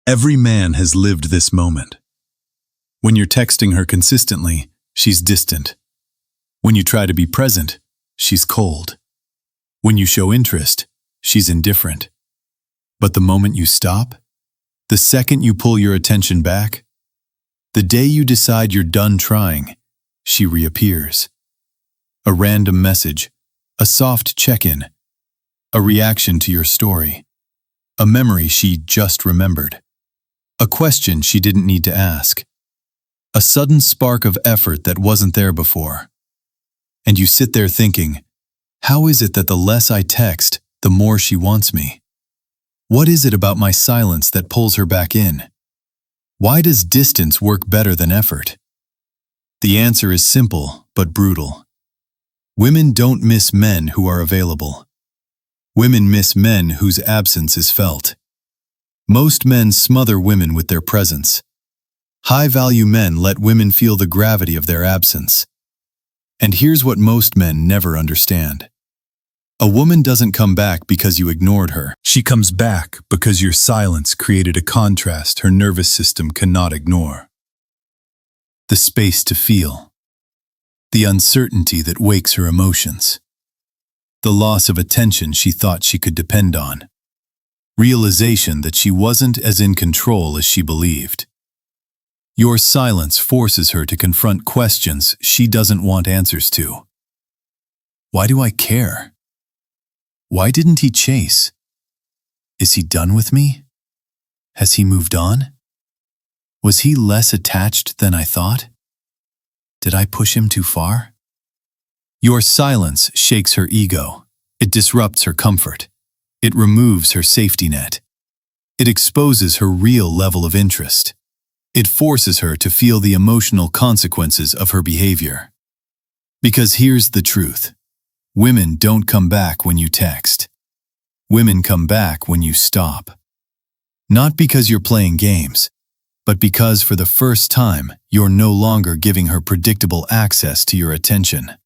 Every man has lived this moment. When you're texting her consistently, she's distant. When you try to be present, she's cold. When you show interest, she's indifferent. But the moment you stop, the second you pull your attention back, the day you decide you're done trying, she reappears. A random message, a soft check-in, a reaction to your story, a memory she just remembered, a question she didn't need to ask, a sudden spark of effort that wasn't there before. And you sit there thinking, how is it that the less I text, the more she wants me? What is it about my silence that pulls her back in? Why does distance work better than effort? The answer is simple but brutal. Women don't miss men who are available. Women miss men whose absence is felt. Most men smother women with their presence. High-value men let women feel the gravity of their absence. And here's what most men never understand. A woman doesn't come back because you ignored her. She comes back because your silence created a contrast her nervous system cannot ignore. The space to feel. The uncertainty that wakes her emotions. The loss of attention she thought she could depend on. Realization that she wasn't as in control as she believed. Your silence forces her to confront questions she doesn't want answers to. Why do I care? Why didn't he chase? Is he done with me? Has he moved on? Was he less attached than I thought? Did I push him too far? Your silence shakes her ego. It disrupts her comfort. It removes her safety net. It exposes her real level of interest. It forces her to feel the emotional consequences of her behavior. Because here's the truth. Women don't come back when you text. Women come back when you stop. Not because you're playing games, but because for the first time, you're no longer giving her predictable access to your attention.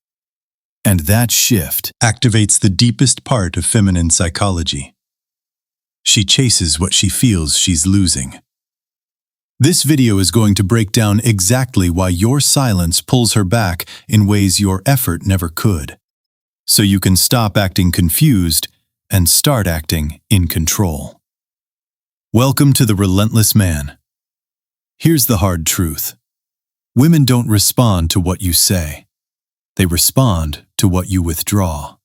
And that shift activates the deepest part of feminine psychology. She chases what she feels she's losing. This video is going to break down exactly why your silence pulls her back in ways your effort never could, so you can stop acting confused and start acting in control. Welcome to the Relentless Man. Here's the hard truth. Women don't respond to what you say. They respond to what you withdraw.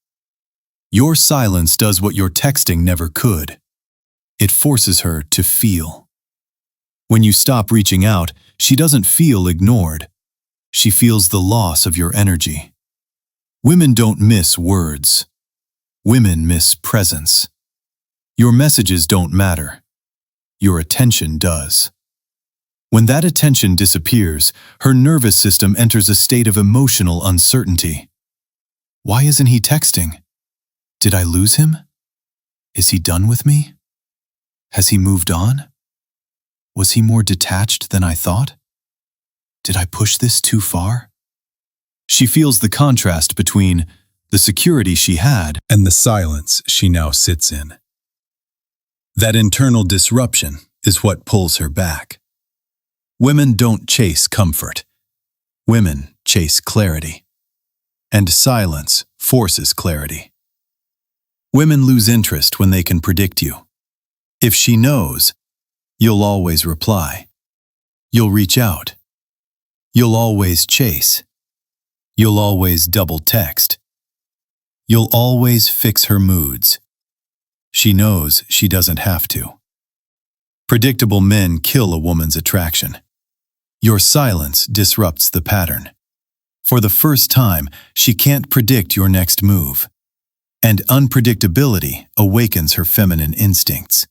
Your silence does what your texting never could. It forces her to feel. When you stop reaching out, she doesn't feel ignored. She feels the loss of your energy. Women don't miss words. Women miss presence. Your messages don't matter. Your attention does. When that attention disappears, her nervous system enters a state of emotional uncertainty. Why isn't he texting? Did I lose him? Is he done with me? Has he moved on? Was he more detached than I thought? Did I push this too far? She feels the contrast between the security she had and the silence she now sits in. That internal disruption is what pulls her back. Women don't chase comfort. Women chase clarity. And silence forces clarity. Women lose interest when they can predict you. If she knows, you'll always reply. You'll reach out. You'll always chase. You'll always double text. You'll always fix her moods. She knows she doesn't have to. Predictable men kill a woman's attraction. Your silence disrupts the pattern. For the first time, she can't predict your next move. And unpredictability awakens her feminine instincts.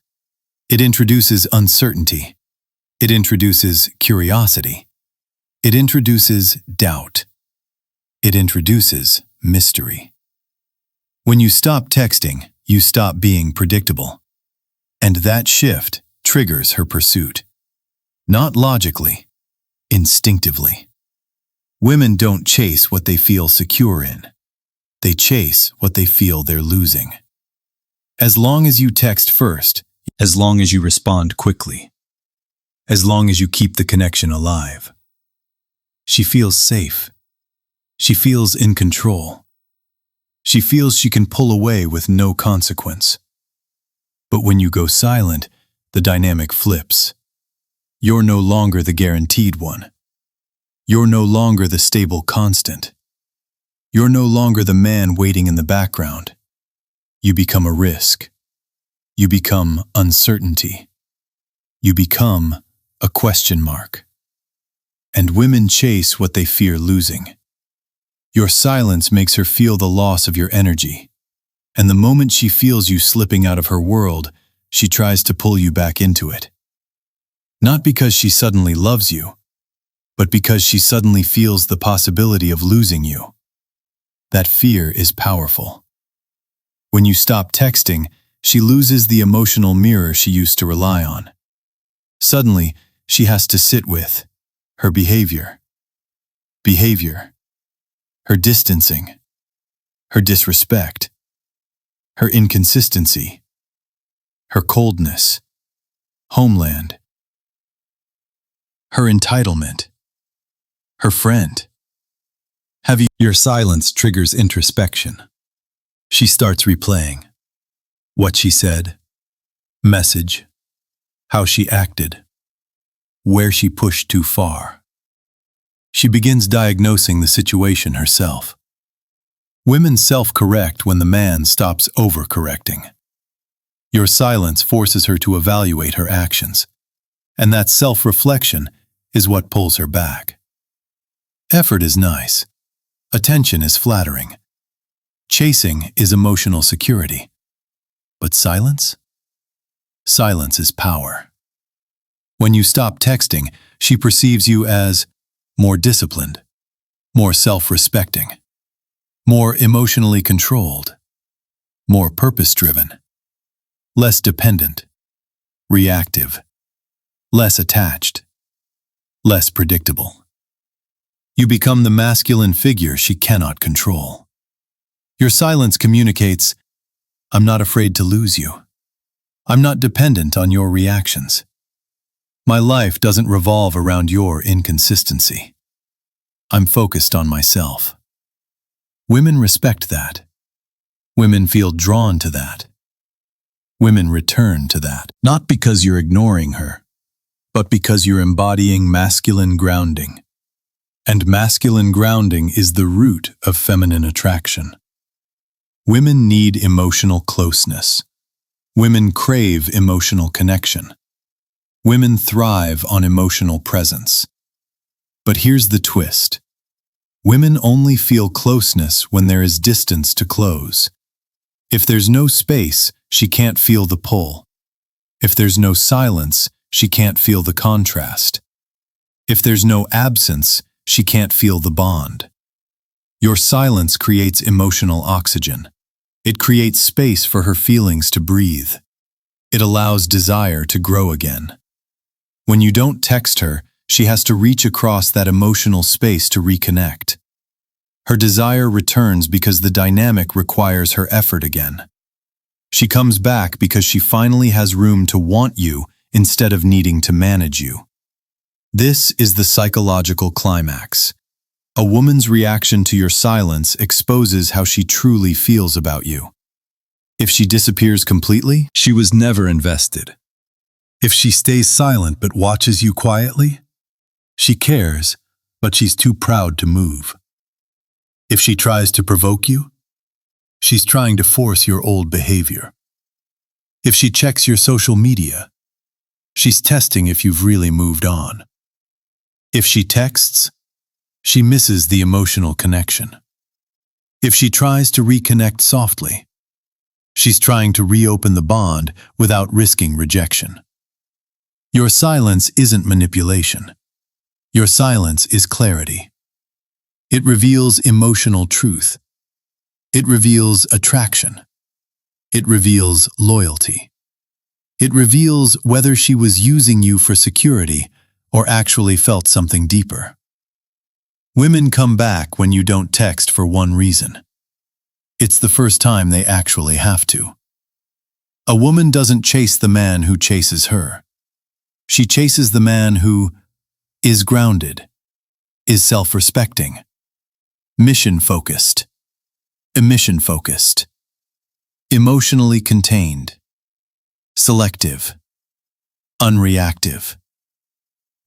It introduces uncertainty. It introduces curiosity. It introduces doubt. It introduces mystery. When you stop texting, you stop being predictable. And that shift triggers her pursuit. Not logically, instinctively. Women don't chase what they feel secure in. They chase what they feel they're losing. As long as you text first, as long as you respond quickly, as long as you keep the connection alive. She feels safe. She feels in control. She feels she can pull away with no consequence. But when you go silent, the dynamic flips. You're no longer the guaranteed one. You're no longer the stable constant. You're no longer the man waiting in the background. You become a risk. You become uncertainty. You become a question mark. And women chase what they fear losing. Your silence makes her feel the loss of your energy. And the moment she feels you slipping out of her world, she tries to pull you back into it. Not because she suddenly loves you, but because she suddenly feels the possibility of losing you. That fear is powerful. When you stop texting, she loses the emotional mirror she used to rely on. Suddenly, she has to sit with her behavior, her distancing, her disrespect, her inconsistency, her coldness, homeland, her entitlement, her friend. Your silence triggers introspection. She starts replaying what she said, message, how she acted, where she pushed too far. She begins diagnosing the situation herself. Women self-correct when the man stops overcorrecting. Your silence forces her to evaluate her actions, and that self-reflection is what pulls her back. Effort is nice. Attention is flattering. Chasing is emotional security. But silence? Silence is power. When you stop texting, she perceives you as more disciplined, more self-respecting, more emotionally controlled, more purpose-driven, less dependent, reactive, less attached, less predictable. You become the masculine figure she cannot control. Your silence communicates, I'm not afraid to lose you. I'm not dependent on your reactions. My life doesn't revolve around your inconsistency. I'm focused on myself. Women respect that. Women feel drawn to that. Women return to that, not because you're ignoring her, but because you're embodying masculine grounding. And masculine grounding is the root of feminine attraction. Women need emotional closeness. Women crave emotional connection. Women thrive on emotional presence. But here's the twist. Women only feel closeness when there is distance to close. If there's no space, she can't feel the pull. If there's no silence, she can't feel the contrast. If there's no absence, she can't feel the bond. Your silence creates emotional oxygen. It creates space for her feelings to breathe. It allows desire to grow again. When you don't text her, she has to reach across that emotional space to reconnect. Her desire returns because the dynamic requires her effort again. She comes back because she finally has room to want you instead of needing to manage you. This is the psychological climax. A woman's reaction to your silence exposes how she truly feels about you. If she disappears completely, she was never invested. If she stays silent but watches you quietly, she cares, but she's too proud to move. If she tries to provoke you, she's trying to force your old behavior. If she checks your social media, she's testing if you've really moved on. If she texts, she misses the emotional connection. If she tries to reconnect softly, she's trying to reopen the bond without risking rejection. Your silence isn't manipulation. Your silence is clarity. It reveals emotional truth. It reveals attraction. It reveals loyalty. It reveals whether she was using you for security or actually felt something deeper. Women come back when you don't text for one reason. It's the first time they actually have to. A woman doesn't chase the man who chases her. She chases the man who is grounded, is self-respecting, mission-focused, emission-focused, emotionally contained, selective, unreactive,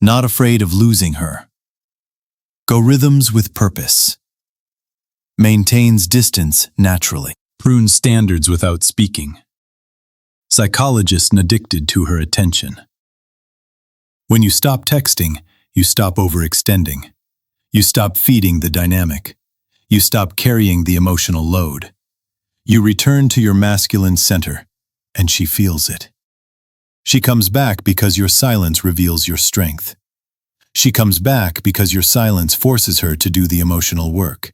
not afraid of losing her. Go rhythms with purpose. Maintains distance naturally. Prunes standards without speaking. Psychologist addicted to her attention. When you stop texting, you stop overextending. You stop feeding the dynamic. You stop carrying the emotional load. You return to your masculine center, and she feels it. She comes back because your silence reveals your strength. She comes back because your silence forces her to do the emotional work.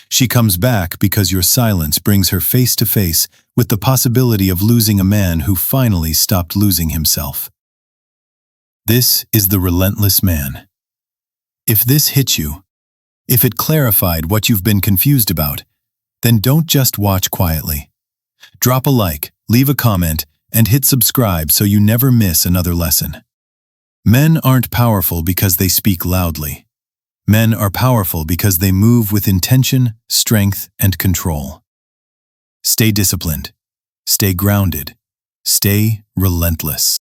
She comes back because your silence brings her face to face with the possibility of losing a man who finally stopped losing himself. This is the relentless man. If this hit you, if it clarified what you've been confused about, then don't just watch quietly. Drop a like, leave a comment, and hit subscribe so you never miss another lesson. Men aren't powerful because they speak loudly. Men are powerful because they move with intention, strength, and control. Stay disciplined. Stay grounded. Stay relentless.